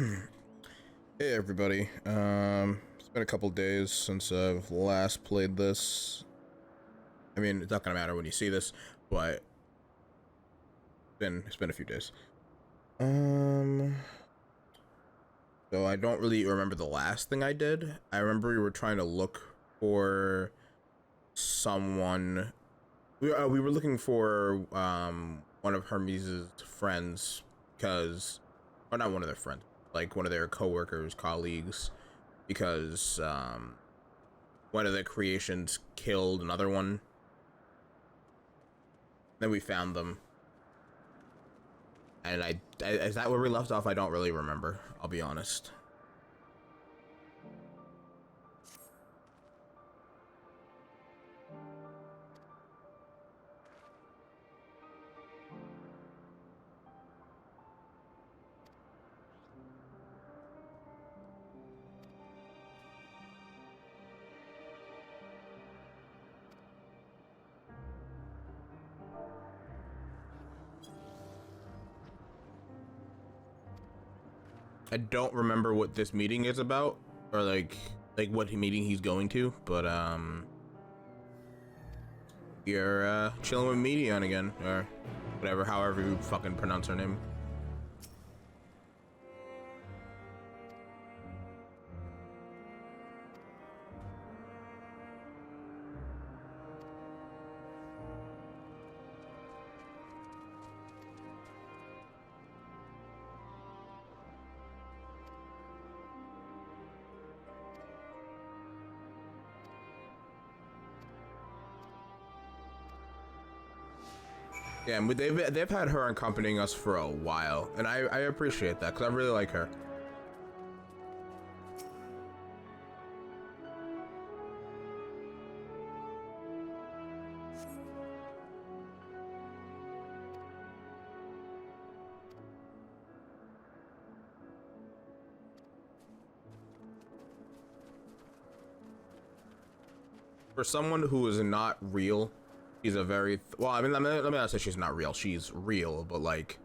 Hey everybody, it's been a couple days since I've last played this. I mean, it's not gonna matter when you see this, but it's been a few days. Um, so I don't really remember the last thing I did. I remember we were trying to look for someone. We were looking for one of Hermes' friends because, or not one of their friends, like one of their coworkers, colleagues, because one of the creations killed another one. Then we found them, and is that where we left off? I don't really remember, I'll be honest. I don't remember what this meeting is about, or like what meeting he's going to, but you're chilling with Medion again, or whatever, however you fucking pronounce her name. Yeah, and they've had her accompanying us for a while, and I appreciate that because I really like her. For someone who is not real, she's a very well. I mean, let me not say she's not real. She's real, but like,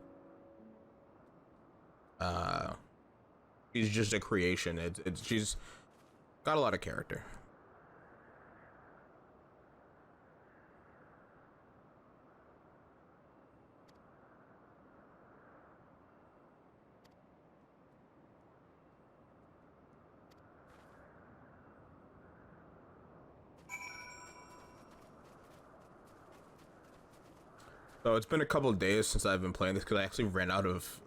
uh, she's just a creation. She's got a lot of character. So it's been a couple of days since I've been playing this because I actually ran out of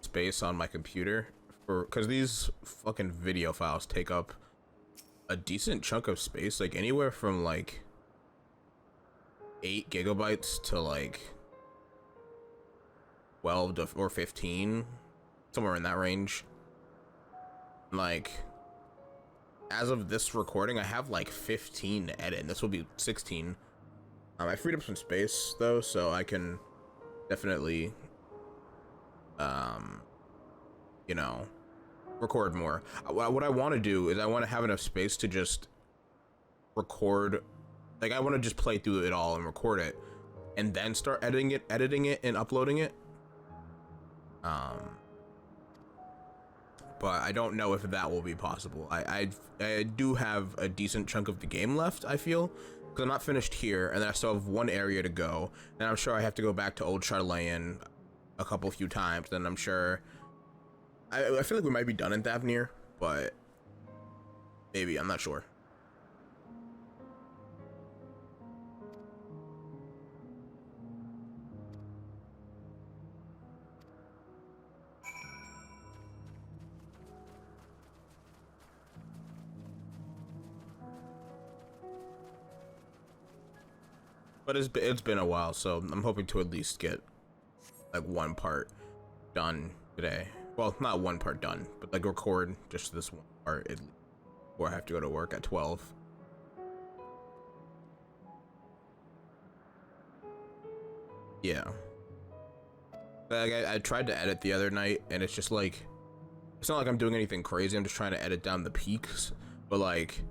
space on my computer because these fucking video files take up a decent chunk of space, like anywhere from like 8 GB to like 12 to, or 15, somewhere in that range. Like, as of this recording, I have like 15 to edit, and this will be 16. I freed up some space though, so I can definitely, you know, record more. What I want to do is I want to have enough space to just record. Like, I want to just play through it all and record it, and then start editing it, and uploading it. But I don't know if that will be possible. I do have a decent chunk of the game left, I feel, because I'm not finished here, and then I still have one area to go, and I'm sure I have to go back to Old Charlayan a few times, and I'm sure I feel like we might be done in Thavnir, but maybe, I'm not sure. But it's been a while, so I'm hoping to at least get like one part done today. Well, not one part done, but like record just this one part at least, before I have to go to work at 12. Yeah. Like, I tried to edit the other night, and it's just like, it's not like I'm doing anything crazy. I'm just trying to edit down the peaks, but like,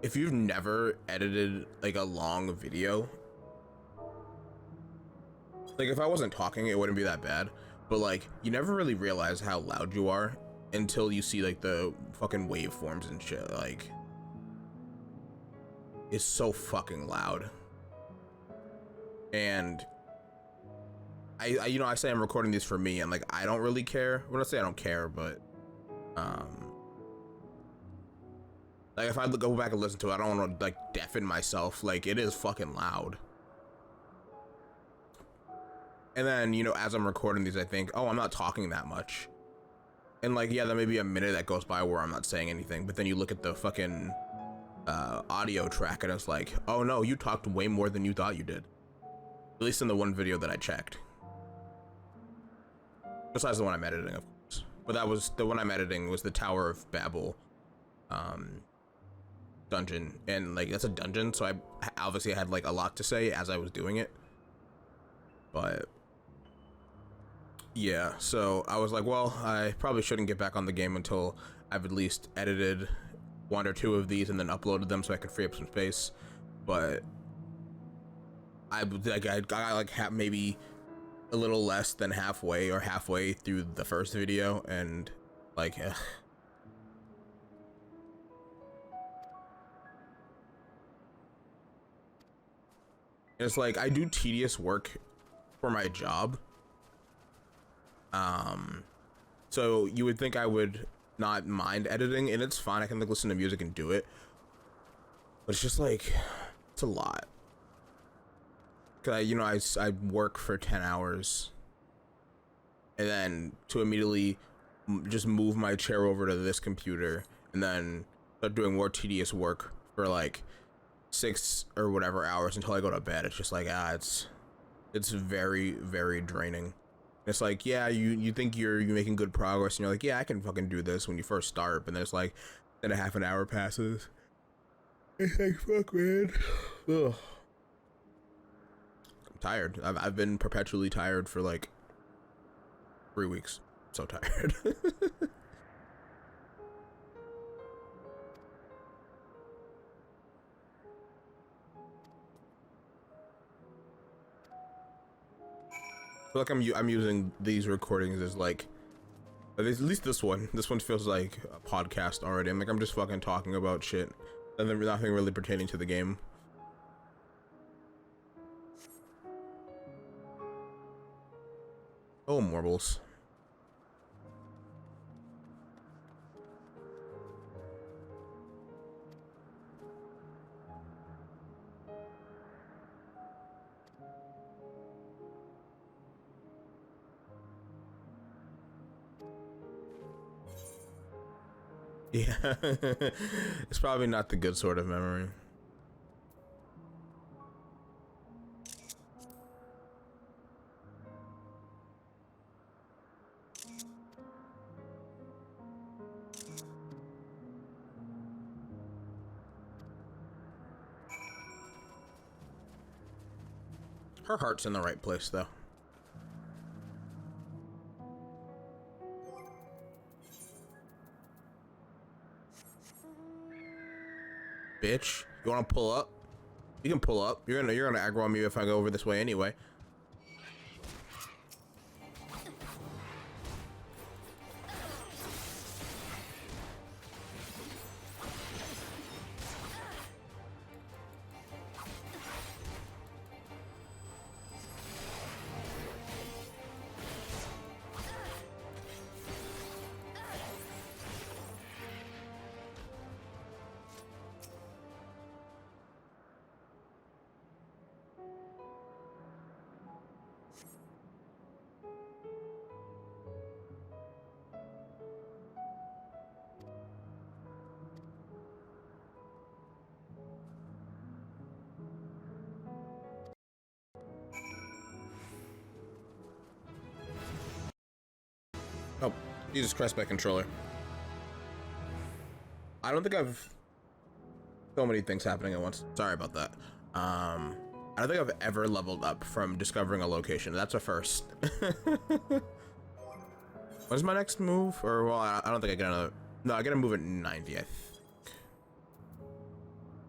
if you've never edited like a long video, like if I wasn't talking, it wouldn't be that bad. but like you never really realize how loud you are until you see like the fucking waveforms and shit. Like it's so fucking loud. And I you know, I say I'm recording these for me, and like I don't really care. When I say I don't care, but like if I go back and listen to it, I don't want to like deafen myself. Like it is fucking loud. And then, you know, as I'm recording these, I think, oh, I'm not talking that much. And like, yeah, there may be a minute that goes by where I'm not saying anything, but then you look at the fucking audio track and it's like, oh no, you talked way more than you thought you did. At least in the one video that I checked. Besides the one I'm editing, of course. But that was, the one I'm editing was the Tower of Babel dungeon. And like, that's a dungeon, so I obviously had like a lot to say as I was doing it. But yeah, so I was like, well, I probably shouldn't get back on the game until I've at least edited one or two of these and then uploaded them so I could free up some space. But I got like maybe a little less than halfway or halfway through the first video, and like it's like I do tedious work for my job. So you would think I would not mind editing, and it's fine. I can like listen to music and do it, but it's just like it's a lot. Cause I work for 10 hours, and then to immediately just move my chair over to this computer and then start doing more tedious work for like 6 or whatever hours until I go to bed. It's just like it's very, very draining. It's like, yeah, you think you're making good progress, and you're like, yeah, I can fucking do this when you first start, but then it's like, then a half an hour passes. It's like, fuck, man. Ugh. I'm tired. I've been perpetually tired for like 3 weeks. So tired. I feel like I'm using these recordings as like, at least this one feels like a podcast already. I'm like, I'm just fucking talking about shit and then nothing really pertaining to the game. Oh, marbles. Yeah, it's probably not the good sort of memory. Her heart's in the right place, though. Bitch, you wanna pull up? You can pull up. You're gonna aggro on me if I go over this way anyway. Oh, Jesus Christ, my controller. I don't think I've... So many things happening at once. Sorry about that. I don't think I've ever leveled up from discovering a location. That's a first. What's my next move? Or, well, I don't think I get another... No, I get a move at 90, I think.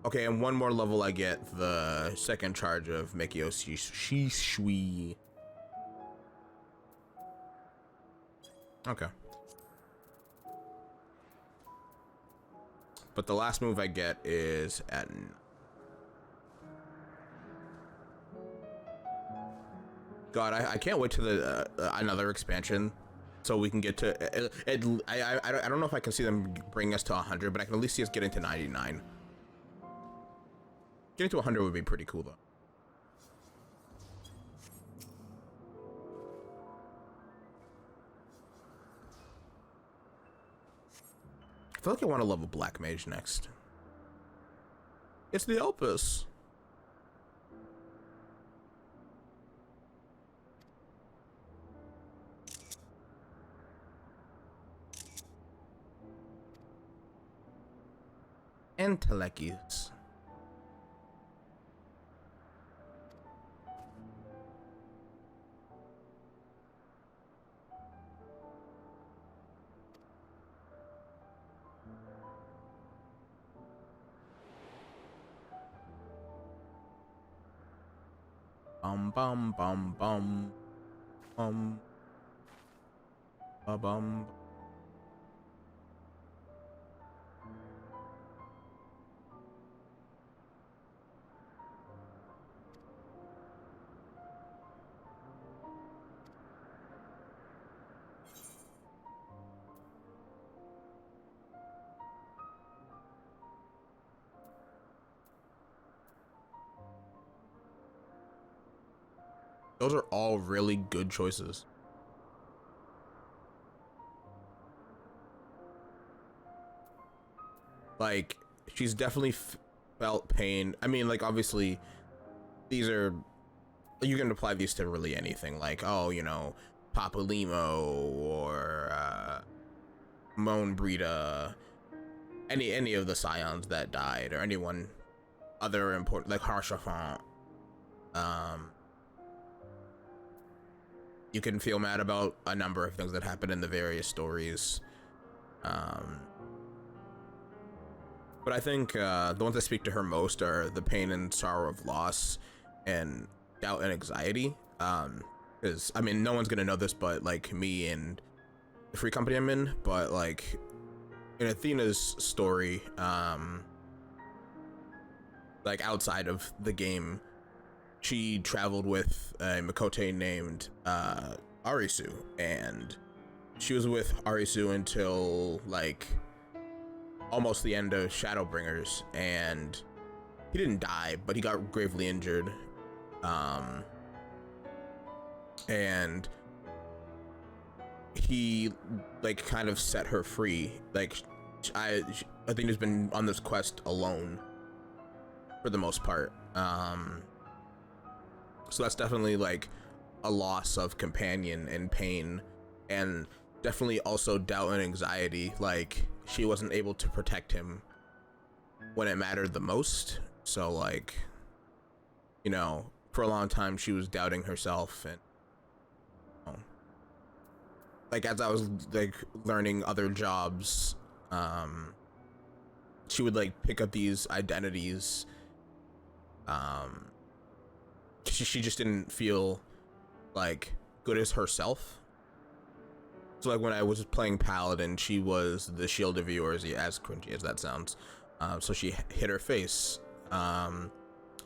Okay, and one more level I get the second charge of Mekio Shishui. Okay. But the last move I get is at... God, I can't wait to the another expansion, so we can get to I don't know if I can see them bring us to 100, but I can at least see us getting to 99. Getting to 100 would be pretty cool though. I feel like I want to level Black Mage next. It's the Elpis. And Telekis. Bum bum bum bum bum bum. Those are all really good choices. Like, she's definitely felt pain. I mean, like, obviously, these are... You can apply these to really anything. Like, oh, you know, Papa Limo or Moan Brita. Any of the Scions that died, or anyone other important, like Harshafant. You can feel mad about a number of things that happen in the various stories. But I think the ones that speak to her most are the pain and sorrow of loss and doubt and anxiety. Because, I mean, no one's gonna know this but, like, me and the free company I'm in, but, like, in Athena's story, like, outside of the game, she traveled with a Makote named Arisu, and she was with Arisu until, like, almost the end of Shadowbringers, and he didn't die, but he got gravely injured. And he, like, kind of set her free. Like, I think he's been on this quest alone for the most part. So that's definitely, like, a loss of companion and pain, and definitely also doubt and anxiety. Like, she wasn't able to protect him when it mattered the most. So, like, you know, for a long time she was doubting herself, and like, as I was, like, learning other jobs, she would, like, pick up these identities. She just didn't feel, like, good as herself. So, like, when I was playing Paladin, she was the shield of viewers, as cringy as that sounds. So she hit her face.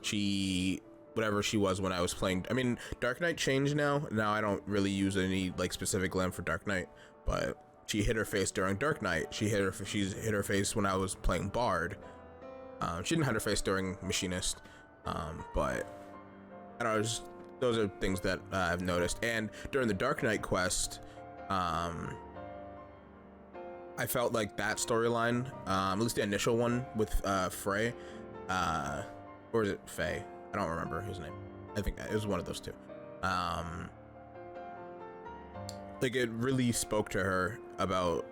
She, whatever she was when I was playing, I mean, Dark Knight changed now. Now I don't really use any, like, specific lamp for Dark Knight, but she hit her face during Dark Knight. She's hit her face when I was playing Bard. She didn't hit her face during Machinist, but I don't know, those are things that I've noticed. And during the Dark Knight quest, I felt like that storyline, at least the initial one with Frey, or is it Faye? I don't remember his name. I think it was one of those two. Like, it really spoke to her about,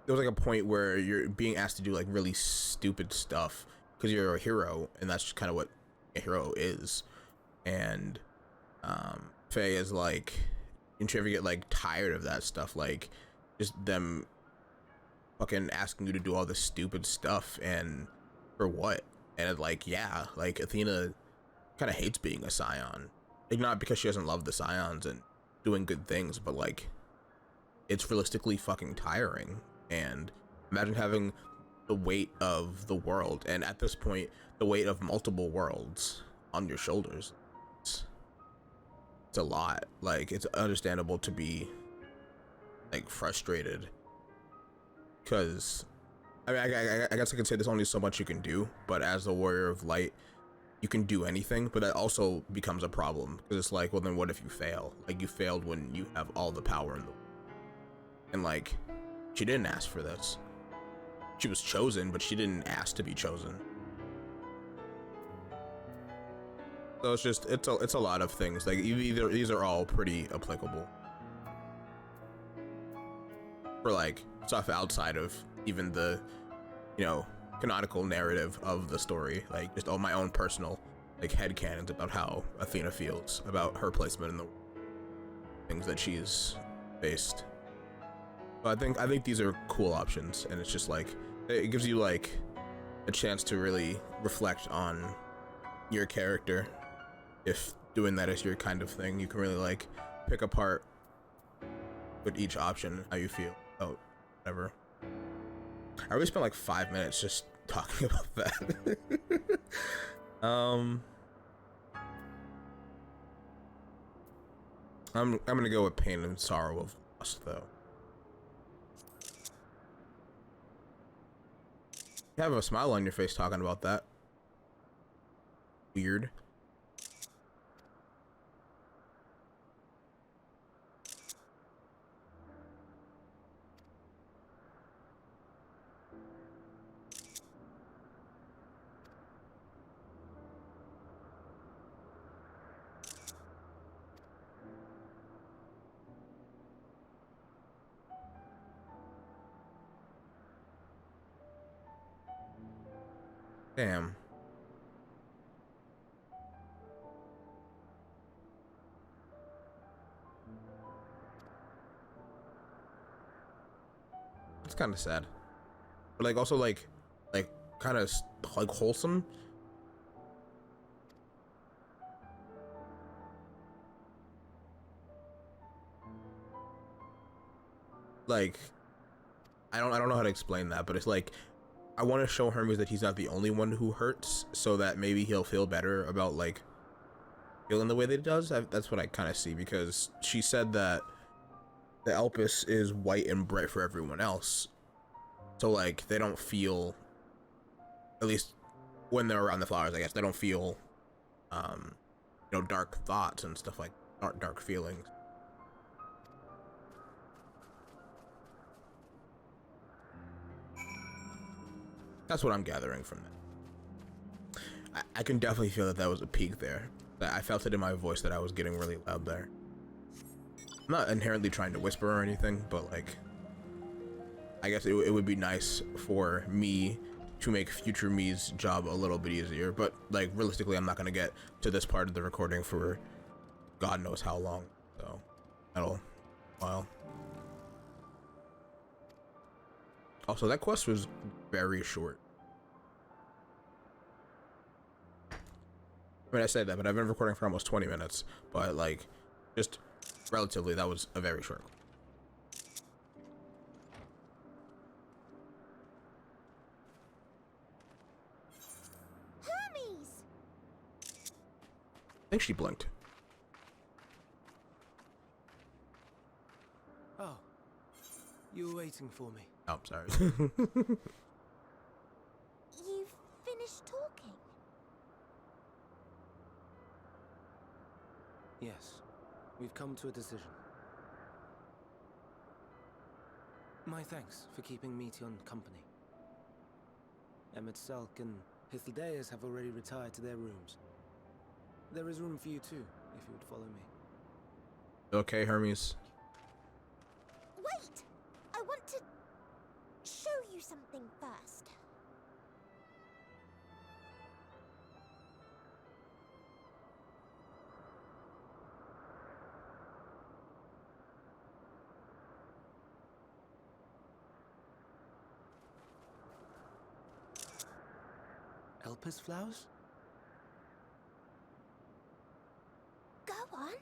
there was, like, a point where you're being asked to do, like, really stupid stuff because you're a hero, and that's just kind of what a hero is. And Faye is like, and you ever get, like, tired of that stuff, like, just them fucking asking you to do all this stupid stuff, and for what? And it's like, yeah, like, Athena kind of hates being a Scion, like, not because she doesn't love the Scions, and doing good things, but like it's realistically fucking tiring. And imagine having the weight of the world, and at this point the weight of multiple worlds on your shoulders. It's a lot. Like, it's understandable to be like frustrated, because I mean, I guess I could say there's only so much you can do, but as the warrior of light, you can do anything. But that also becomes a problem, because it's like, well, then what if you fail? Like, you failed when you have all the power in the world. And like, she didn't ask for this. She was chosen, but she didn't ask to be chosen. So it's just, it's a lot of things. Like, either these are all pretty applicable for like stuff outside of even the, you know, canonical narrative of the story. Like, just all my own personal like headcanons about how Athena feels about her placement in the things that she's faced. But I think these are cool options, and it's just like, it gives you like a chance to really reflect on your character. If doing that is your kind of thing, you can really like pick apart with each option how you feel about whatever. I already spent like 5 minutes just talking about that. I'm gonna go with pain and sorrow of loss though. You have a smile on your face talking about that. Weird. Damn. It's kind of sad, but like also like kind of like wholesome. Like, I don't know how to explain that, but it's like, I want to show Hermes that he's not the only one who hurts, so that maybe he'll feel better about like feeling the way that he does. That's what I kind of see, because she said that the Elpis is white and bright for everyone else, so like they don't feel, at least when they're around the flowers, I guess they don't feel you know, dark thoughts and stuff, like dark feelings. That's what I'm gathering from that. I can definitely feel that was a peak there. I felt it in my voice that I was getting really loud there. I'm not inherently trying to whisper or anything, but like, I guess it would be nice for me to make future me's job a little bit easier. But like, realistically, I'm not gonna get to this part of the recording for God knows how long. So, that'll while. Also, that quest was very short. I mean, I said that, but I've been recording for almost 20 minutes. But like, just relatively, that was a very short. Hermes! I think she blinked. Oh, you were waiting for me. Oh, sorry. You've finished talking? Yes, we've come to a decision. My thanks for keeping Meteon company. Emmett Selk and Hythlodaeus have already retired to their rooms. There is room for you too, if you would follow me. Okay, Hermes. Wait! I want to show you something first. Elpis flowers? Go on.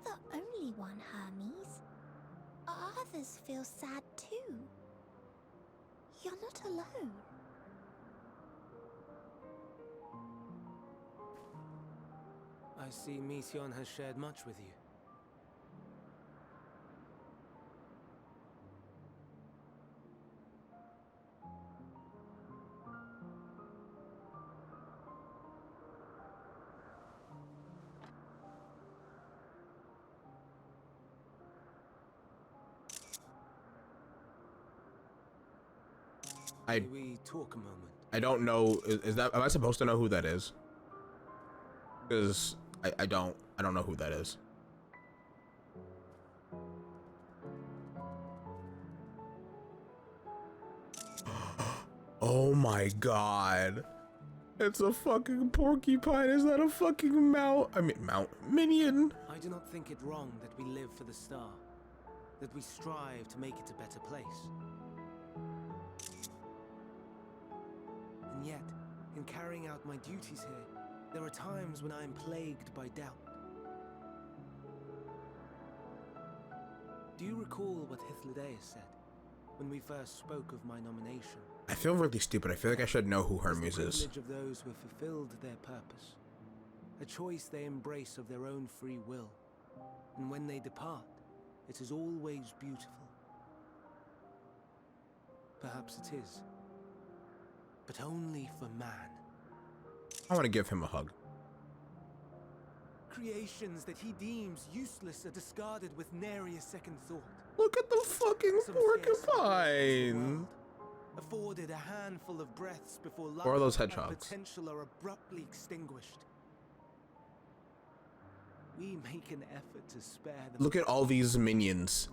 the only one, Hermes. Others feel sad too. You're not alone. I see Meteion has shared much with you. May we talk a moment? I don't know. Is that? Am I supposed to know who that is? Because I don't know who that is. Oh my god. It's a fucking porcupine. Is that a fucking minion? I do not think it wrong that we live for the star, that we strive to make it a better place. And yet, in carrying out my duties here, there are times when I am plagued by doubt. Do you recall what Hythlodaeus said when we first spoke of my nomination? I feel really stupid. I feel like I should know who Hermes is. The privilege of those who have fulfilled their purpose, a choice they embrace of their own free will, and when they depart, it is always beautiful. Perhaps it is, but only for man. I want to give him a hug. Creations that he deems useless are discarded with nary a second thought. Look at the fucking porcupine. Afforded a handful of breaths before life Or are those and hedgehogs? potential are abruptly extinguished. We make an effort to spare them. Look at all these minions.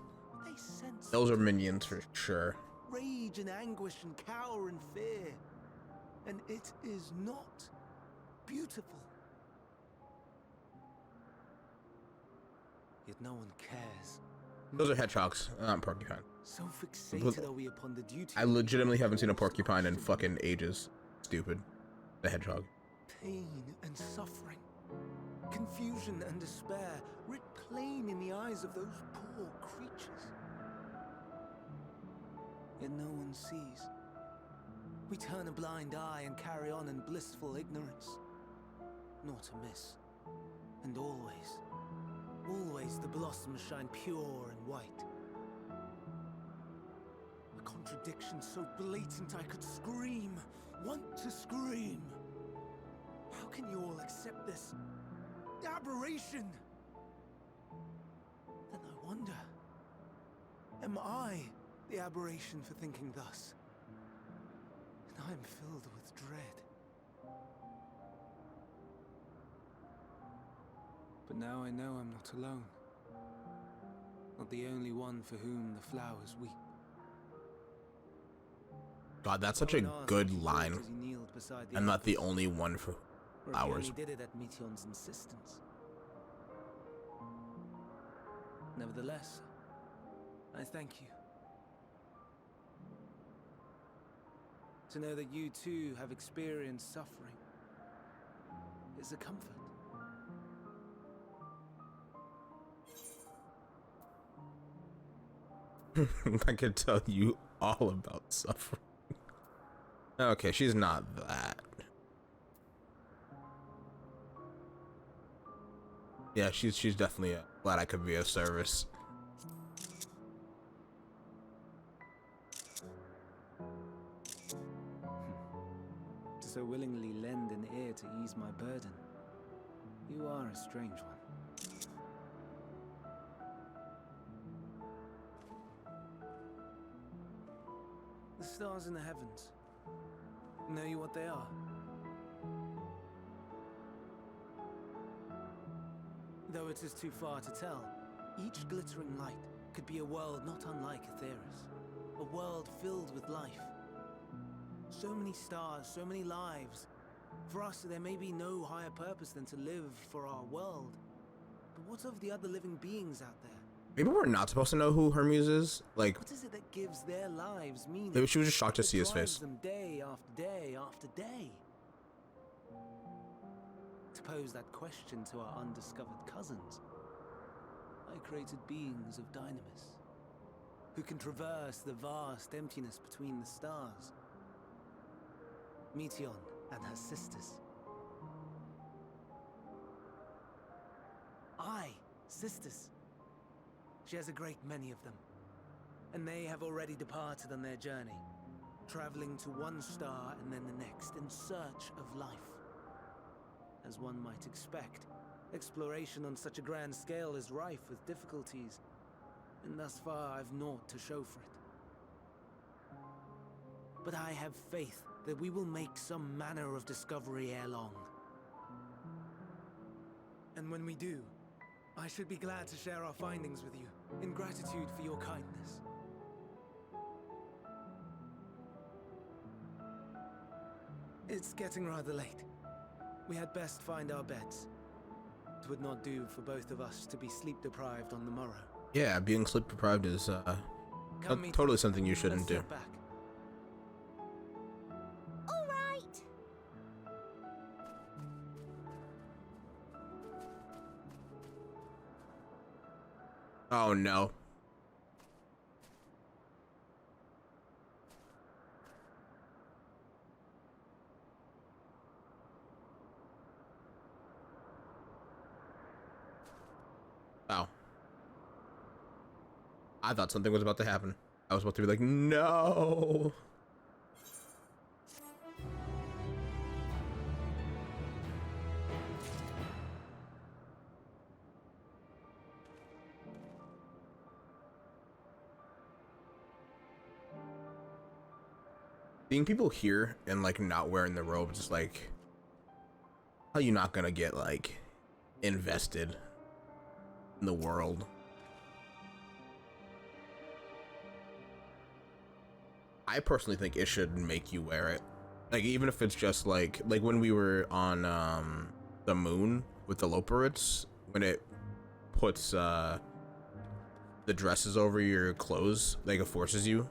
They sense Those are minions for sure. rage and anguish and cower and fear, and it is not beautiful. Yet no one cares. Those are hedgehogs, not porcupine. So fixated are we upon the duty. I legitimately haven't seen a porcupine in fucking ages. Stupid. The hedgehog. Pain and suffering, confusion and despair, writ plain in the eyes of those poor creatures. Yet no one sees. We turn a blind eye and carry on in blissful ignorance. Not amiss. And always, always the blossoms shine pure and white. A contradiction so blatant I could scream, want to scream. How can you all accept this aberration? Then I wonder, am I the aberration for thinking thus? And I am filled with dread. But now I know I'm not alone. Not the only one for whom the flowers weep. God, that's such a good line. I'm not the only one for flowers. He did it at Meteion's insistence. Nevertheless, I thank you. To know that you too have experienced suffering is a comfort. I could tell you all about suffering. Okay, she's not that. Yeah, she's definitely glad I could be of service. To so willingly lend an ear to ease my burden, you are a strange one. The stars in the heavens. Know you what they are? Though it is too far to tell, each glittering light could be a world not unlike Aetherius. A world filled with life. So many stars, so many lives. For us, there may be no higher purpose than to live for our world. But what of the other living beings out there? Maybe we're not supposed to know who Hermes is. Like, what is it that gives their lives meaning? maybe she was just shocked to see his face. Them day after day after day. To pose that question to our undiscovered cousins, I created beings of dynamis, who can traverse the vast emptiness between the stars. Meteion and her sisters. Aye, sisters. She has a great many of them, and they have already departed on their journey, traveling to one star and then the next in search of life. As one might expect, exploration on such a grand scale is rife with difficulties, and thus far I've naught to show for it. But I have faith that we will make some manner of discovery ere long. And when we do, I should be glad to share our findings with you, in gratitude for your kindness. It's getting rather late. We had best find our beds. It would not do for both of us to be sleep-deprived on the morrow. Yeah, being sleep deprived is totally something you shouldn't do. Back. All right. Oh no. Oh. I thought something was about to happen. I was about to be like, no. Seeing people here and like not wearing the robes is like, how are you not gonna get like invested in the world? I personally think it should make you wear it. Like, even if it's just like when we were on the moon with the Loporits, when it puts the dresses over your clothes, like it forces you.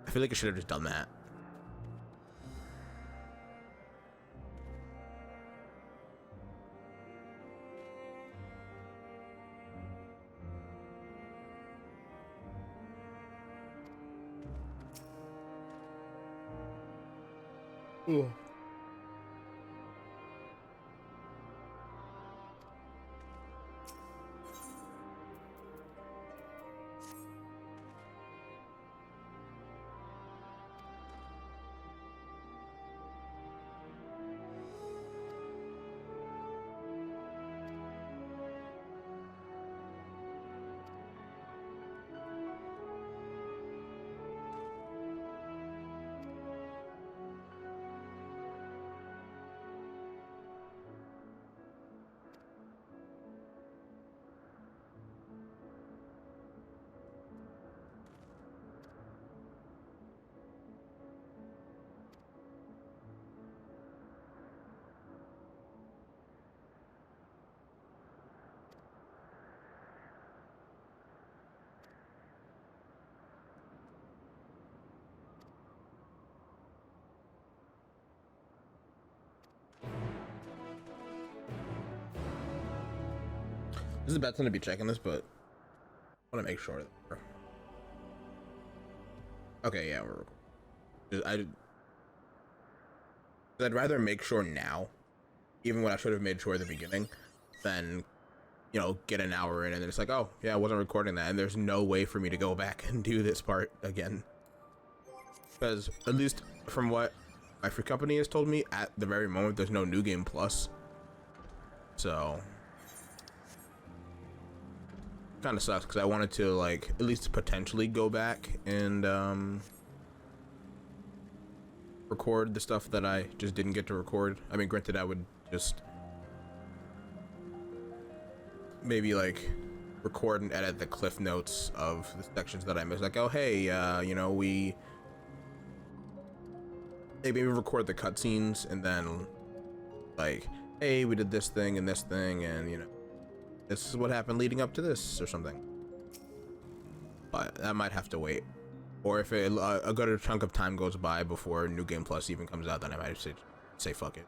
I feel like it should have just done that. Ooh. This is a bad time to be checking this, but I want to make sure. Okay, yeah, I'd rather make sure now, even when I should have made sure at the beginning, than, you know, get an hour in and then it's like, oh, yeah, I wasn't recording that, and there's no way for me to go back and do this part again. Because, at least from what my free company has told me, at the very moment, there's no New Game Plus. So kind of sucks, because I wanted to, like, at least potentially go back and record the stuff that I just didn't get to record. I mean, granted, I would just maybe like record and edit the cliff notes of the sections that I missed. Like, oh, hey, you know, maybe record the cutscenes and then like, hey, we did this thing and this thing, and, you know, this is what happened leading up to this or something. But that might have to wait. Or if a good chunk of time goes by before New Game Plus even comes out, then I might say fuck it.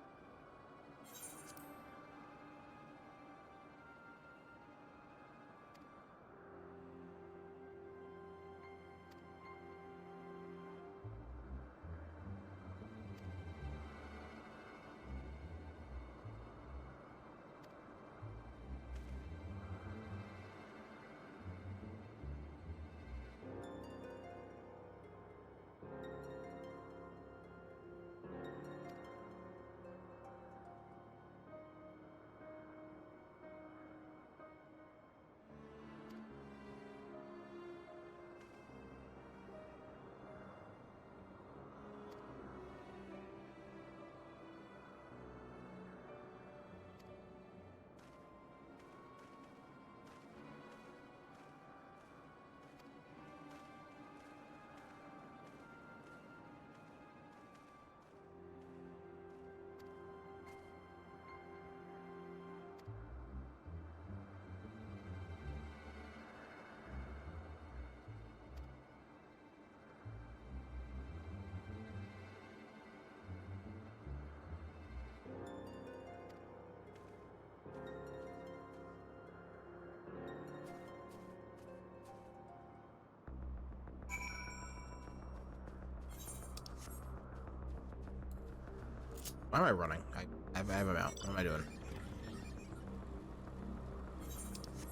Why am I running? I have him out. What am I doing?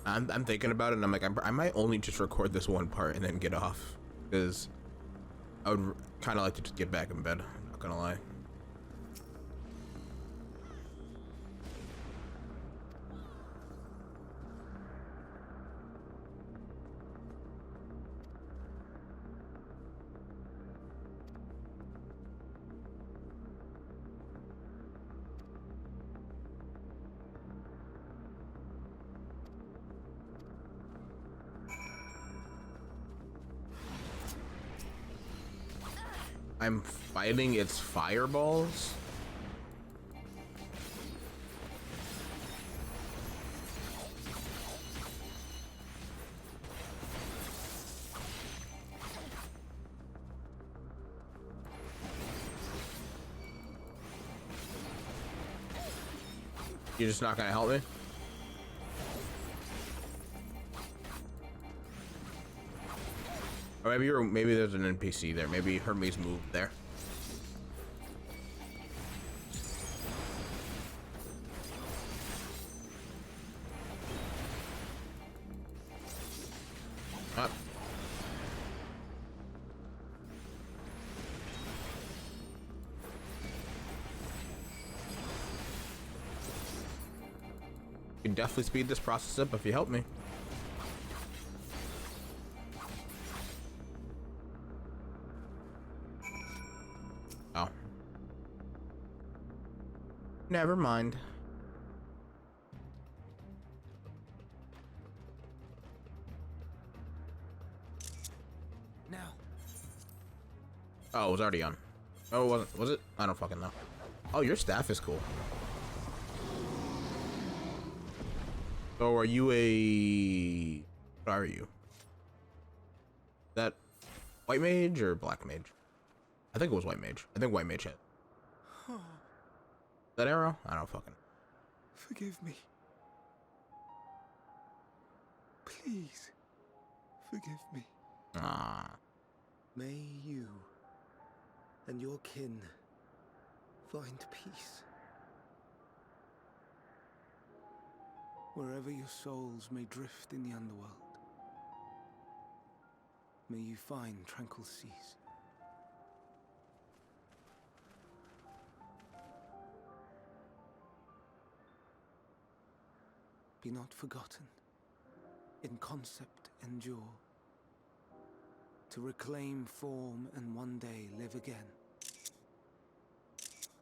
I'm thinking about it, and I'm like, I might only just record this one part and then get off, because I would kind of like to just get back in bed. I'm not gonna lie. I'm fighting its fireballs. You're just not gonna help me? Or maybe there's an NPC there. Maybe Hermes moved there. Up. You can definitely speed this process up if you help me. Oh. Never mind. Now. Oh, it was already on. Oh, it wasn't. Was it? I don't fucking know. Oh, your staff is cool. So are you a... What are you? That white mage or black mage? I think it was white mage. I think white mage hit. That arrow? I don't fucking... Forgive me. Please, forgive me. Ah. May you and your kin find peace. Wherever your souls may drift in the underworld, may you find tranquil seas. Be not forgotten, in concept endure, to reclaim form and one day live again.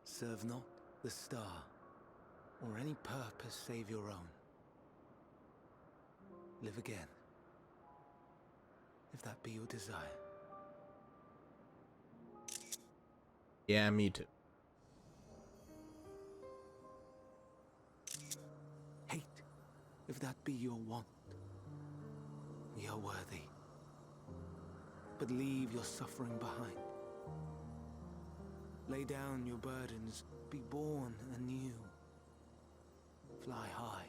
Serve not the star, or any purpose save your own. Live again, if that be your desire. Yeah, me too. Hate, if that be your want. We are worthy, but leave your suffering behind. Lay down your burdens, be born anew. Fly high,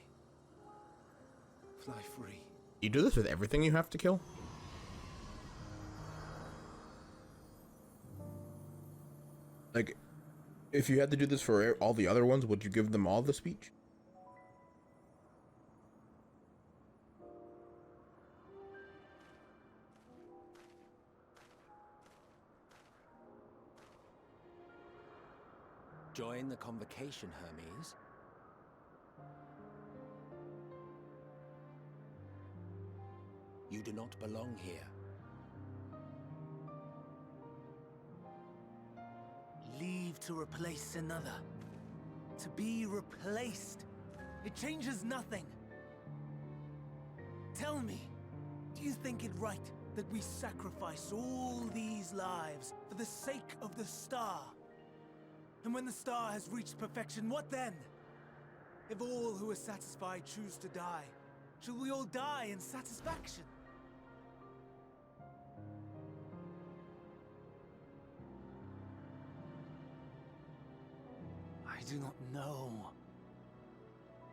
fly free. You do this with everything you have to kill? Like, if you had to do this for all the other ones, would you give them all the speech? Join the convocation, Hermes. You do not belong here. Leave to replace another. To be replaced. It changes nothing. Tell me, do you think it right that we sacrifice all these lives for the sake of the star? And when the star has reached perfection, what then? If all who are satisfied choose to die, shall we all die in satisfaction? I do not know.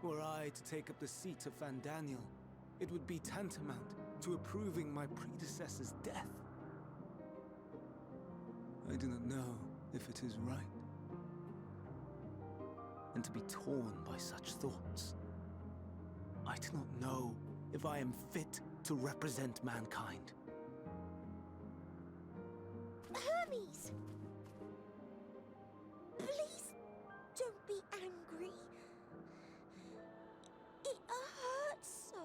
Were I to take up the seat of Van Daniel, it would be tantamount to approving my predecessor's death. I do not know if it is right. and to be torn by such thoughts. I do not know if I am fit to represent mankind. Hermes! Please don't be angry. It hurts so.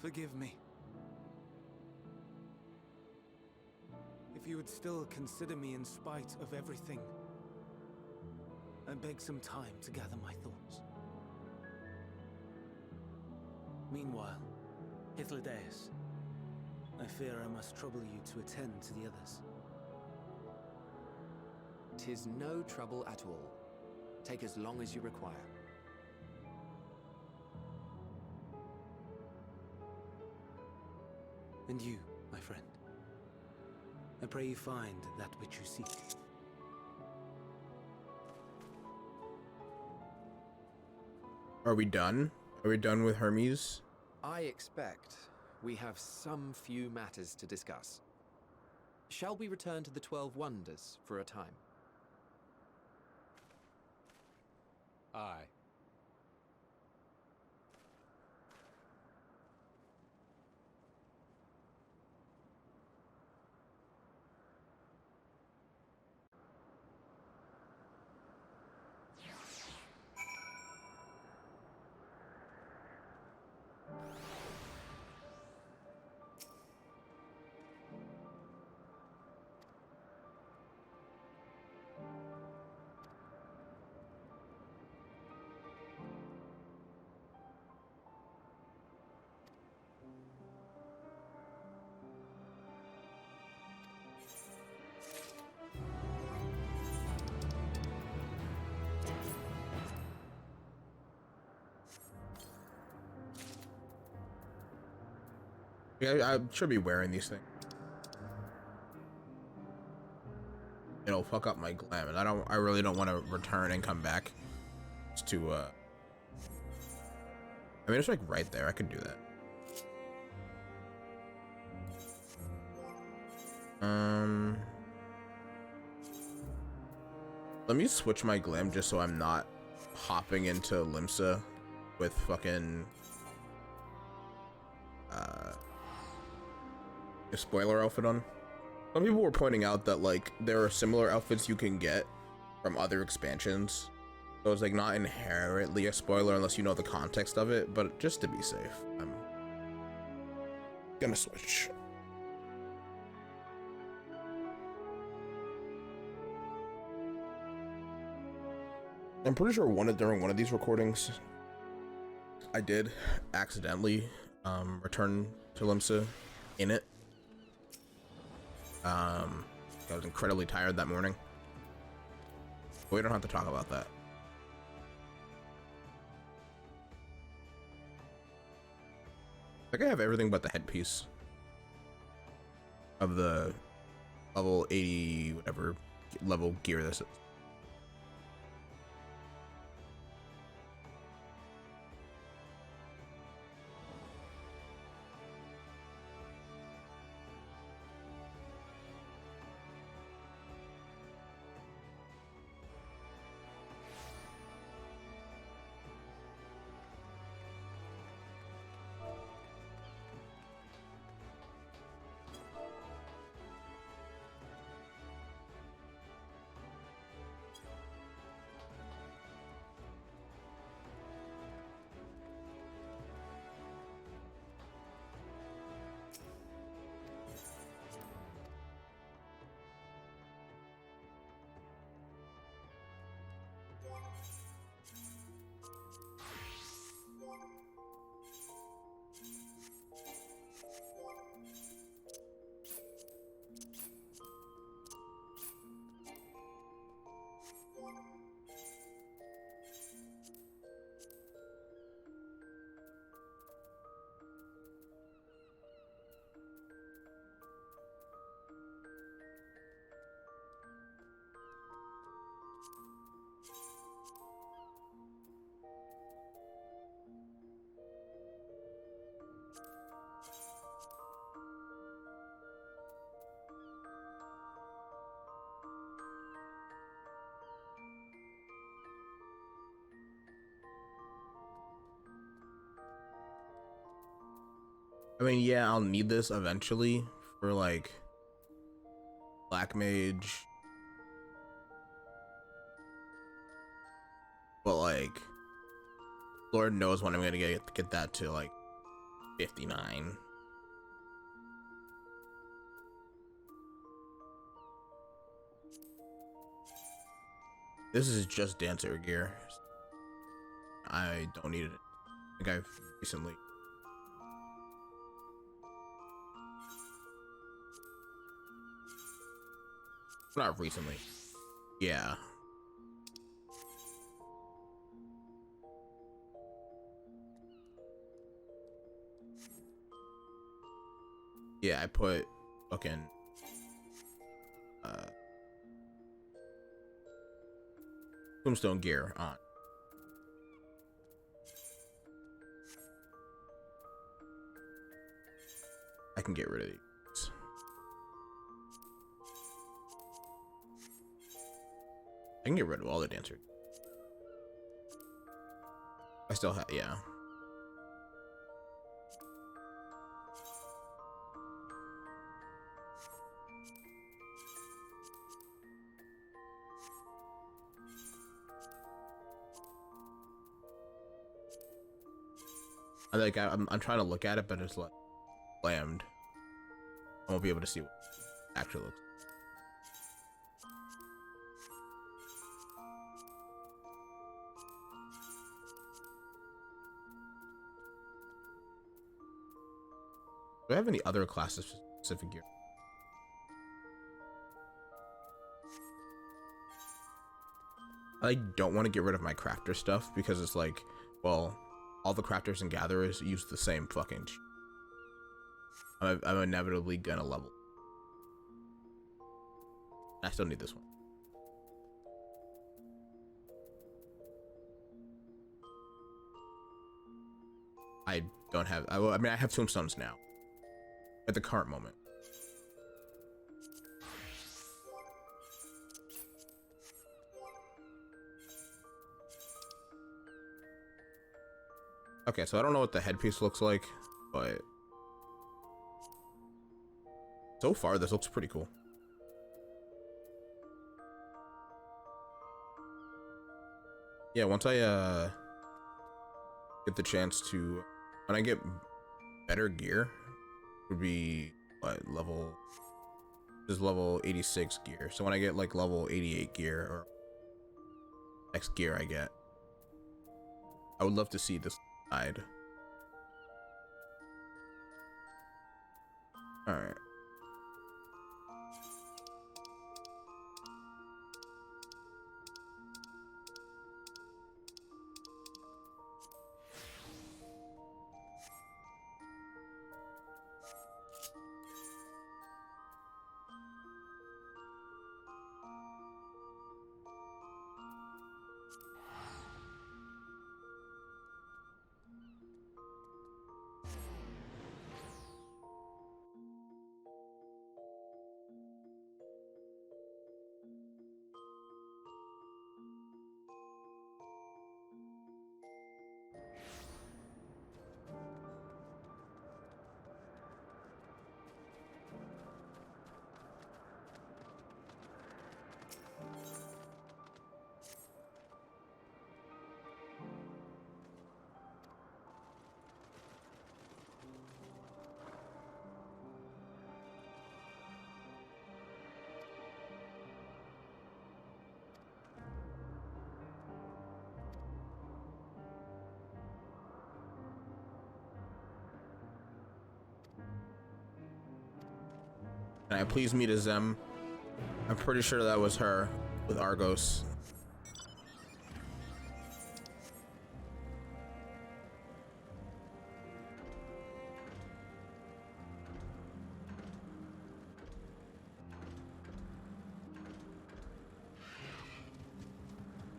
Forgive me. If you would still consider me in spite of everything, I beg some time to gather my thoughts. Meanwhile, Hythlodaeus, I fear I must trouble you to attend to the others. 'Tis no trouble at all. Take as long as you require. And you, my friend, I pray you find that which you seek. Are we done? Are we done with Hermes? I expect we have some few matters to discuss. Shall we return to the 12 Wonders for a time? Aye. Yeah, I should be wearing these things. It'll fuck up my glam, and I really don't want to return and come back. It's too, I mean, it's like right there. I could do that. Let me switch my glam just so I'm not hopping into Limsa with fucking a spoiler outfit on. Some people were pointing out that like there are similar outfits you can get from other expansions, so it's like not inherently a spoiler unless you know the context of it, but just to be safe, I'm gonna switch. I'm pretty sure during one of these recordings I did accidentally return to Limsa in it. I was incredibly tired that morning. But we don't have to talk about that. I think I have everything but the headpiece of the level 80 whatever level gear this is. I mean, yeah, I'll need this eventually for like Black Mage, but like, Lord knows when I'm gonna get that to like 59. This is just dancer gear. I don't need it. I think I've recently. Not recently. Yeah. Yeah, I put fucking tombstone gear on. I can get rid of these. I can get rid of all the dancer. I still have, yeah. I'm trying to look at it, but it's like slammed. I won't be able to see what it actually looks. Do I have any other classes specific gear? I don't want to get rid of my crafter stuff because it's like, well, all the crafters and gatherers use the same fucking I'm inevitably gonna level. I still need this one. I don't have, I mean, I have tombstones now at the current moment. Okay, so I don't know what the headpiece looks like, but so far this looks pretty cool. Yeah, once I get the chance to, when I get better gear, would be what level, this is level 86 gear. So when I get like level 88 gear or next gear I get, I would love to see this side. All right. Can I please meet a Zem? I'm pretty sure that was her with Argos.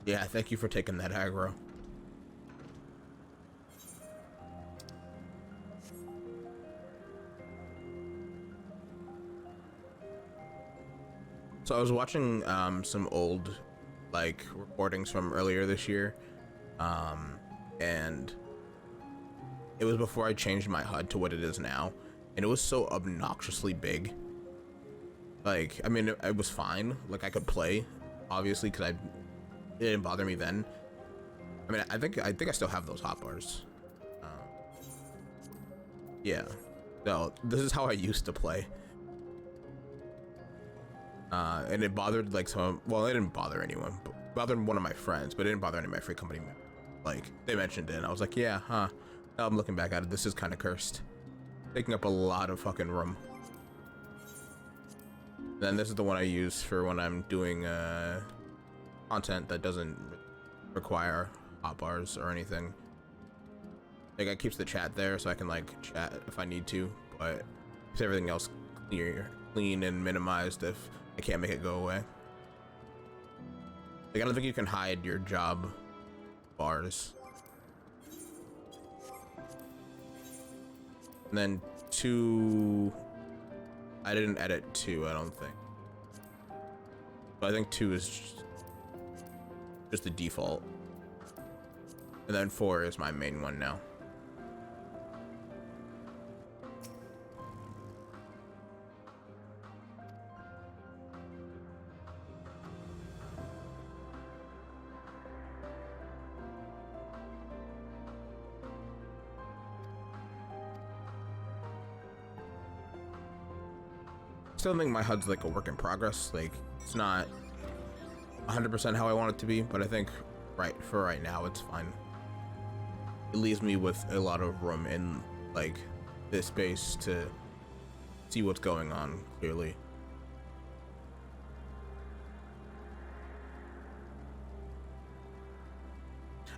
Yeah, thank you for taking that aggro. So I was watching some old like recordings from earlier this year, and it was before I changed my HUD to what it is now, and it was so obnoxiously big. Like, I mean, it was fine. Like, I could play, obviously, because it didn't bother me then. I mean, I think I still have those hotbars. Yeah. So this is how I used to play. And it bothered like some. Well, it didn't bother anyone. But bothered one of my friends, but it didn't bother any of my free company members. Like, they mentioned it, and I was like, yeah, huh. Now I'm looking back at it. This is kind of cursed, taking up a lot of fucking room. Then this is the one I use for when I'm doing content that doesn't require hotbars or anything. Like, it keeps the chat there so I can like chat if I need to, but keeps everything else clean and minimized if I can't make it go away. Like, I don't think you can hide your job bars. And then 2, I didn't edit 2, I don't think. But I think 2 is just the default. And then 4 is my main one now. Still think my HUD's like a work in progress. Like, it's not 100% how I want it to be, but I think for right now it's fine. It leaves me with a lot of room in like this space to see what's going on clearly.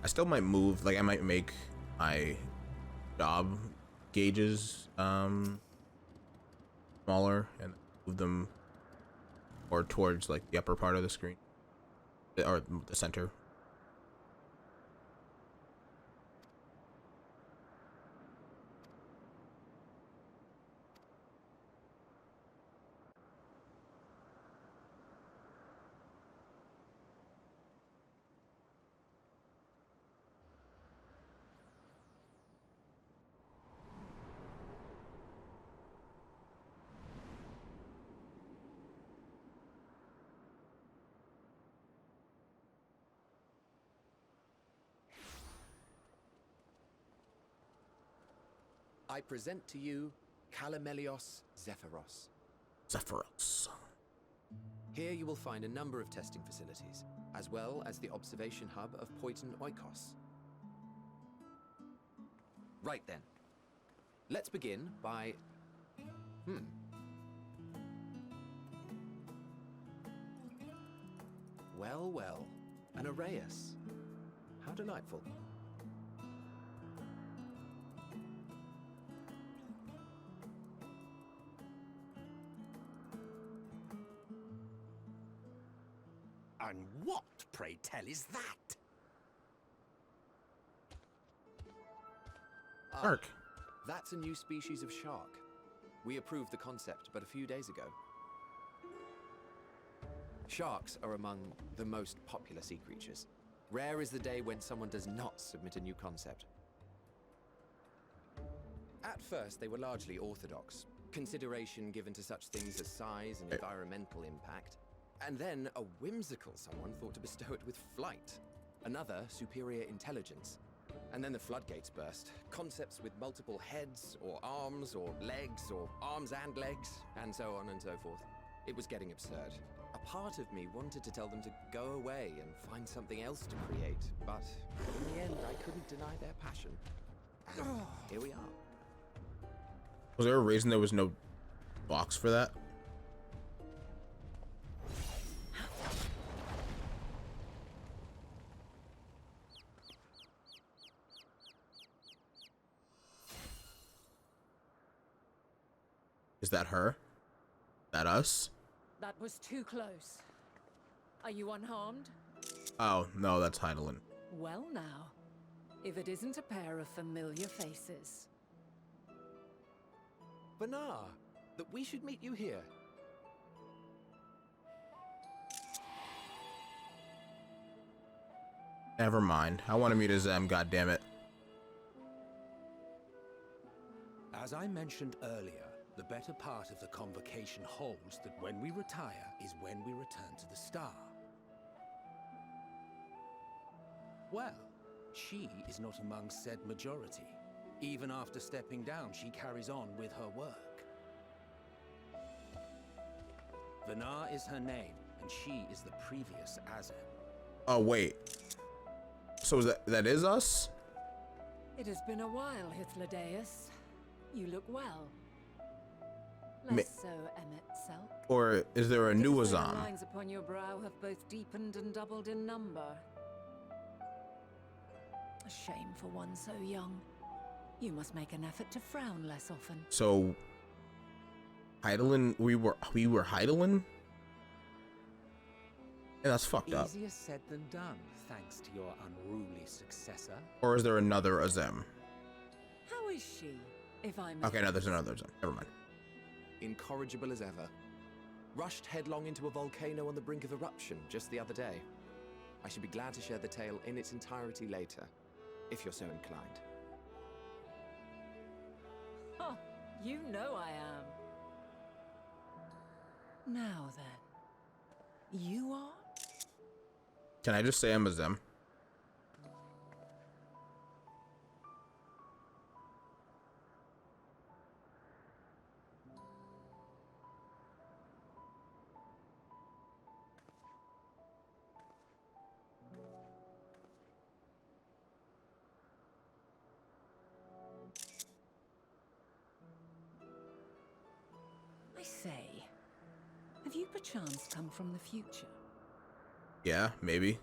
I still might move, like I might make my job gauges smaller and move them more towards like the upper part of the screen or the center. I present to you Calamelios Zephyros. Zephyros. Here you will find a number of testing facilities, as well as the observation hub of Poiton Oikos. Right then. Let's begin by... Well, well. An Arrayus. How delightful. And what, pray tell, is that? Shark. That's a new species of shark. We approved the concept but a few days ago. Sharks are among the most popular sea creatures. Rare is the day when someone does not submit a new concept. At first, they were largely orthodox, consideration given to such things as size and environmental impact. And then a whimsical someone thought to bestow it with flight, another superior intelligence. And then the floodgates burst. Concepts with multiple heads, or arms and legs, and so on and so forth. It was getting absurd. A part of me wanted to tell them to go away and find something else to create, but in the end I couldn't deny their passion. And here we are. Was there a reason there was no box for that? Is that her? That us? That was too close. Are you unharmed? Oh, no, that's Heidelin. Well now, if it isn't a pair of familiar faces. Banar, that we should meet you here. Never mind. I want to meet a Zem, goddammit. As I mentioned earlier, the better part of the convocation holds that when we retire is when we return to the star. Well, she is not among said majority. Even after stepping down, she carries on with her work. Vanar is her name, and she is the previous Azem. Oh wait. So is that is us? It has been a while, Hythlodaeus. You look well. Ma- Less so, Selk. Or is there a new The Azam? lines upon your brow have both deepened and doubled in number. A shame for one so young. You must make an effort to frown less often. So Heidelin, we were Heidelin? And that's fucked up. Easier said than done, thanks to your unruly successor. Or is there another Azem? How is she, if I may? Okay, no, there's another Azem. Never mind. Incorrigible as ever. Rushed headlong into a volcano on the brink of eruption just the other day. I should be glad to share the tale in its entirety later, if you're so inclined. Huh, you know I am. Now then, you are? Can I just say I'm Azem? I say, have you perchance come from the future? Yeah, maybe.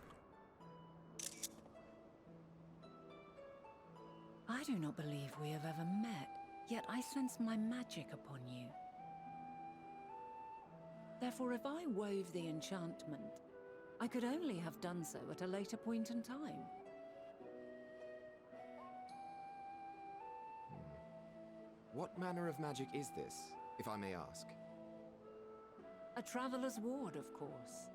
I do not believe we have ever met, yet I sense my magic upon you. Therefore, if I wove the enchantment, I could only have done so at a later point in time. What manner of magic is this, if I may ask? A traveler's ward, of course.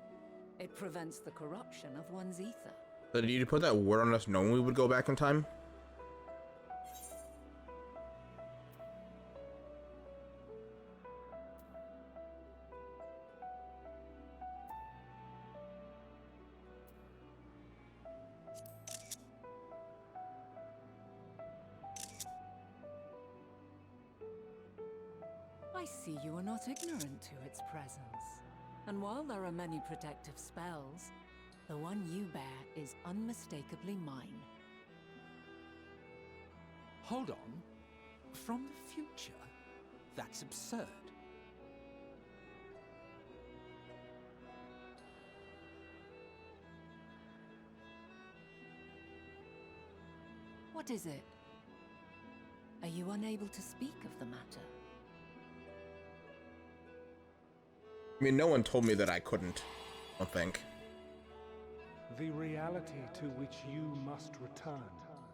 It prevents the corruption of one's ether. So did you put that word on us knowing we would go back in time? I see you are not ignorant to its presence. And while there are many protective spells, the one you bear is unmistakably mine. Hold on. From the future? That's absurd. What is it? Are you unable to speak of the matter? I mean, no one told me that I couldn't, I don't think. The reality to which you must return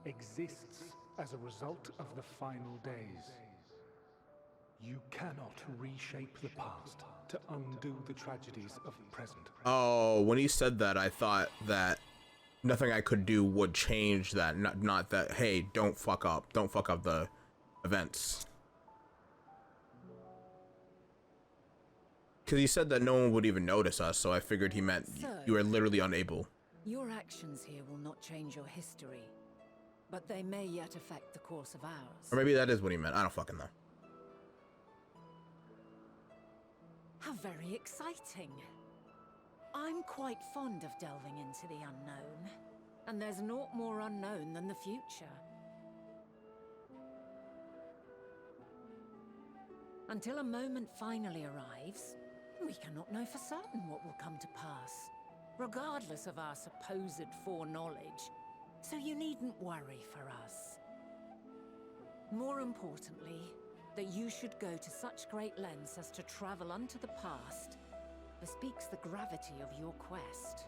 exists as a result of the final days. You cannot reshape the past to undo the tragedies of the present. Oh, when he said that, I thought that nothing I could do would change that. Not that, hey, don't fuck up the events. Because he said that no one would even notice us, so I figured he meant you were literally unable. Your actions here will not change your history, but they may yet affect the course of ours. Or maybe that is what he meant. I don't fucking know. How very exciting. I'm quite fond of delving into the unknown, and there's naught more unknown than the future. Until a moment finally arrives, we cannot know for certain what will come to pass, regardless of our supposed foreknowledge, so you needn't worry for us. More importantly, that you should go to such great lengths as to travel unto the past bespeaks the gravity of your quest.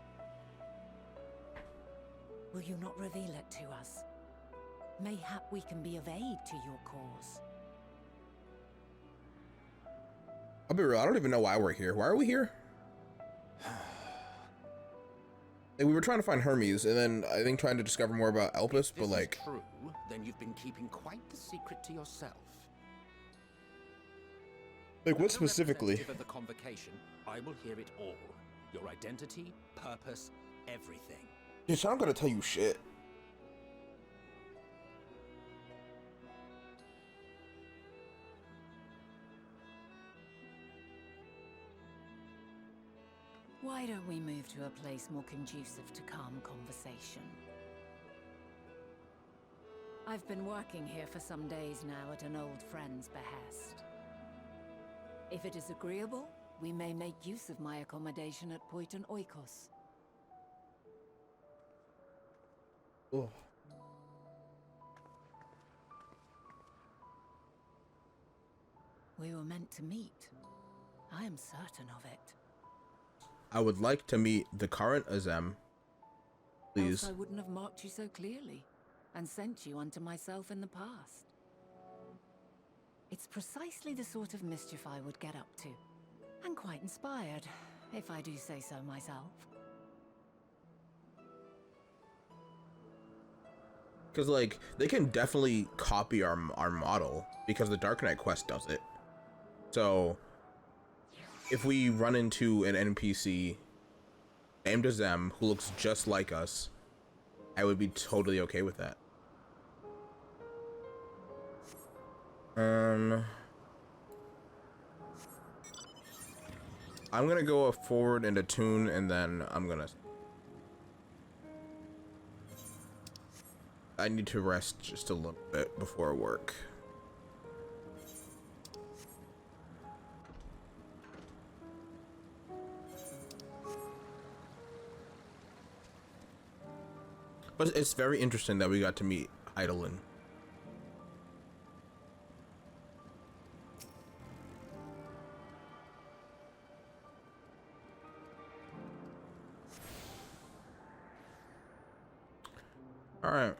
Will you not reveal it to us? Mayhap we can be of aid to your cause. I'll be real, I don't even know why we're here. Why are we here? Like, we were trying to find Hermes, and then I think trying to discover more about Elpis, but like... If this is true, then you've been keeping quite the secret to yourself. Like, what As a specifically? representative of the convocation, I will hear it all. Your identity, purpose, everything. Bitch, I'm not gonna tell you shit. Why don't we move to a place more conducive to calm conversation? I've been working here for some days now at an old friend's behest. If it is agreeable, we may make use of my accommodation at Poiton Oikos. Oh. We were meant to meet. I am certain of it. I would like to meet the current Azem, please. Else I wouldn't have marked you so clearly, and sent you unto myself in the past. It's precisely the sort of mischief I would get up to, and quite inspired, if I do say so myself. Because, like, they can definitely copy our model, because the Dark Knight quest does it. So, if we run into an NPC named Azem who looks just like us, I would be totally okay with that. I'm gonna go forward into tune, and then I need to rest just a little bit before work. But it's very interesting that we got to meet Heidelin. All right.